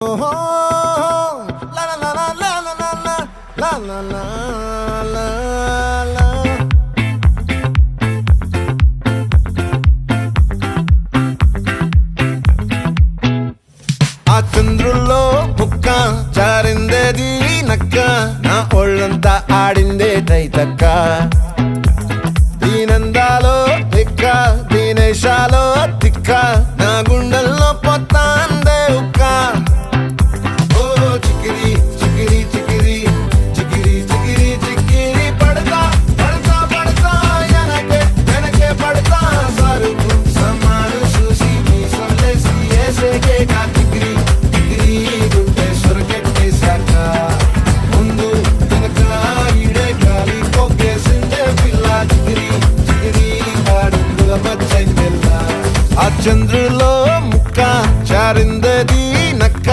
ఓహో లా లా లా లా లా లా లా లా లా లా లా. ఆ చంద్రుల్లో బుక్క జారిందేది నక్క, నా ఒళ్ళంతా ఆడిందే తైతక్క. దీనందాలో తిక్క, దీనేశాలో తిక్క,